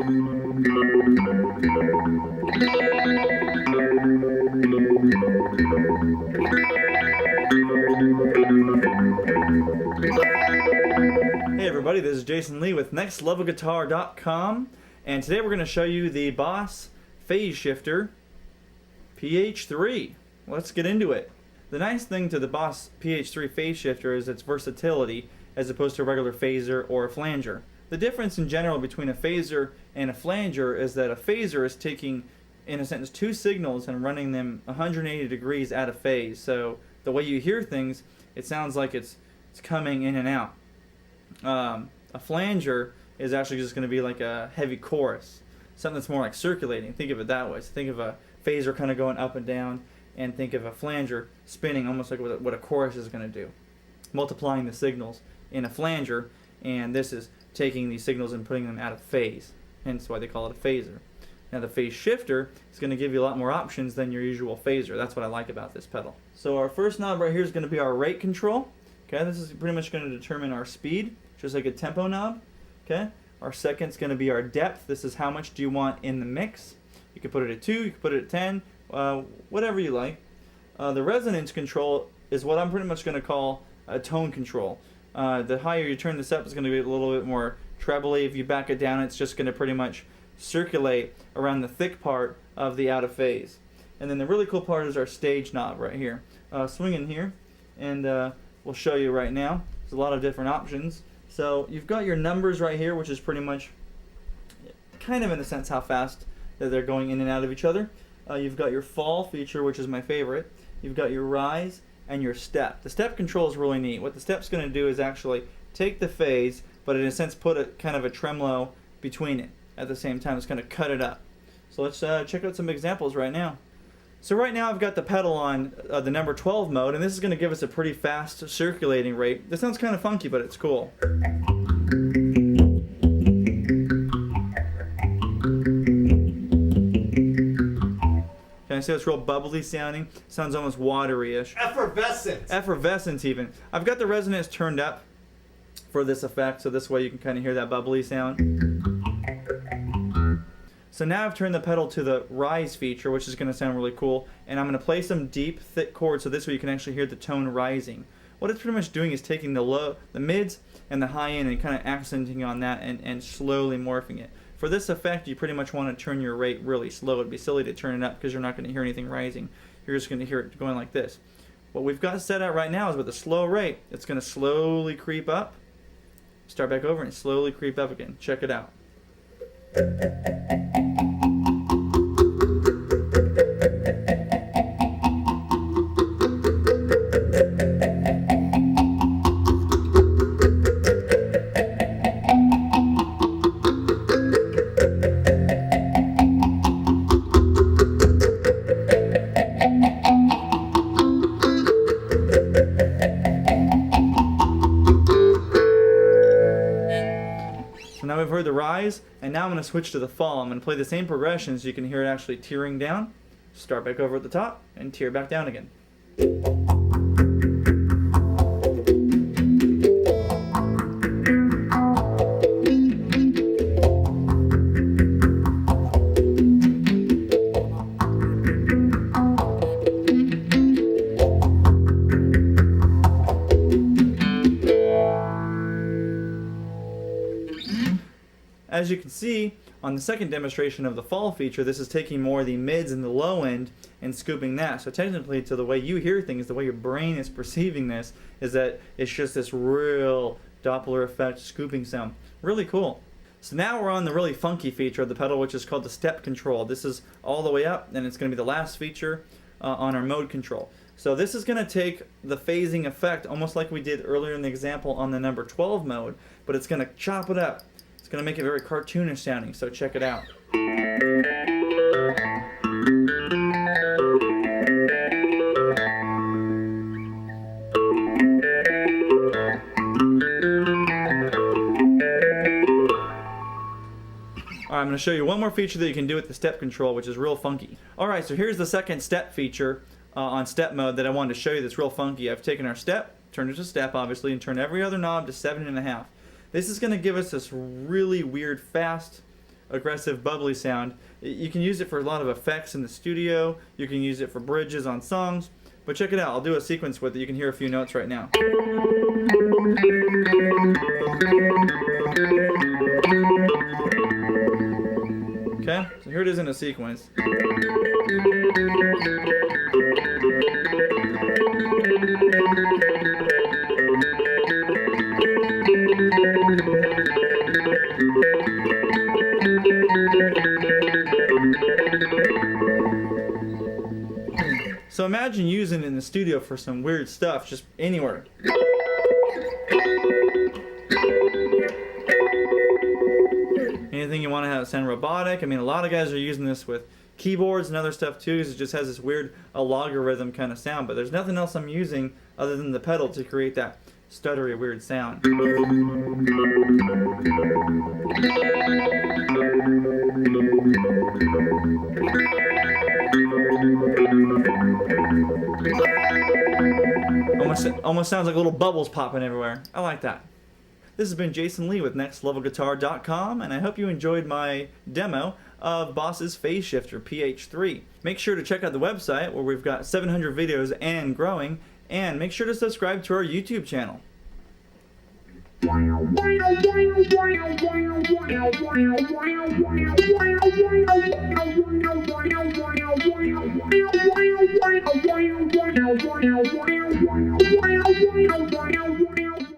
Hey everybody, this is Jason Lee with NextLevelGuitar.com, and today we're going to show you the BOSS Phase Shifter PH3. Let's get into it. The nice thing to the BOSS PH3 Phase Shifter is its versatility as opposed to a regular phaser or a flanger. The difference in general between a phaser and a flanger is that a phaser is taking, in a sense, two signals and running them 180 degrees out of phase. So the way you hear things, it sounds like it's coming in and out. A flanger is actually just going to be like a heavy chorus, something that's more like circulating. Think of it that way. So think of a phaser kind of going up and down, and think of a flanger spinning almost like what a chorus is going to do, multiplying the signals in a flanger, and this is taking these signals and putting them out of phase, hence why they call it a phaser. Now the phase shifter is going to give you a lot more options than your usual phaser. That's what I like about this pedal. So our first knob right here is going to be our rate control. Okay, this is pretty much going to determine our speed, just like a tempo knob. Okay, our second is going to be our depth. This is how much do you want in the mix. You can put it at 2, you can put it at 10, whatever you like. The resonance control is what I'm pretty much going to call a tone control. The higher you turn this up, it's going to be a little bit more trebly. If you back it down, it's just going to pretty much circulate around the thick part of the out of phase. And then the really cool part is our stage knob right here. Swing in here, and we'll show you right now. There's a lot of different options. So you've got your numbers right here, which is pretty much kind of in a sense how fast that they're going in and out of each other. You've got your fall feature, which is my favorite. You've got your rise and your step. The step control is really neat. What the step's going to do is actually take the phase, but in a sense put a kind of a tremolo between it at the same time. It's going to cut it up. So let's check out some examples right now. So right now I've got the pedal on the number 12 mode, and this is going to give us a pretty fast circulating rate. This sounds kind of funky, but it's cool. Can I say it's real bubbly sounding? Sounds almost watery-ish. Effervescent. Effervescent even. I've got the resonance turned up for this effect, so this way you can kind of hear that bubbly sound. So now I've turned the pedal to the rise feature, which is going to sound really cool, and I'm going to play some deep, thick chords so this way you can actually hear the tone rising. What it's pretty much doing is taking the mids and the high end and kind of accenting on that and slowly morphing it. For this effect, you pretty much want to turn your rate really slow. It'd be silly to turn it up because you're not going to hear anything rising. You're just going to hear it going like this. What we've got set out right now is with a slow rate, it's going to slowly creep up, start back over, and slowly creep up again. Check it out. So now we've heard the rise, and now I'm going to switch to the fall. I'm going to play the same progression so you can hear it actually tearing down. Start back over at the top, and tear back down again. As you can see, on the second demonstration of the fall feature, this is taking more of the mids and the low end and scooping that. So technically, to the way you hear things, the way your brain is perceiving this, is that it's just this real Doppler effect scooping sound. Really cool. So now we're on the really funky feature of the pedal, which is called the step control. This is all the way up, and it's going to be the last feature on our mode control. So this is going to take the phasing effect, almost like we did earlier in the example on the number 12 mode, but it's going to chop it up. It's going to make it very cartoonish sounding, so check it out. Alright, I'm going to show you one more feature that you can do with the step control, which is real funky. Alright, so here's the second step feature on step mode that I wanted to show you that's real funky. I've taken our step, turned it to step obviously, and turned every other knob to 7.5. This is going to give us this really weird fast aggressive, bubbly sound. You can use it for a lot of effects in the studio. You can use it for bridges on songs. But check it out. I'll do a sequence with it. You can hear a few notes right now. Okay, so here it is in a sequence. So imagine using it in the studio for some weird stuff, just anywhere. Anything you want to have sound robotic. I mean, a lot of guys are using this with keyboards and other stuff too, because it just has this weird logarithm kind of sound. But there's nothing else I'm using other than the pedal to create that stuttery, weird sound. Almost sounds like little bubbles popping everywhere. I like that. This has been Jason Lee with NextLevelGuitar.com, and I hope you enjoyed my demo of Boss's Phase Shifter PH3. Make sure to check out the website where we've got 700 videos and growing, and make sure to subscribe to our YouTube channel.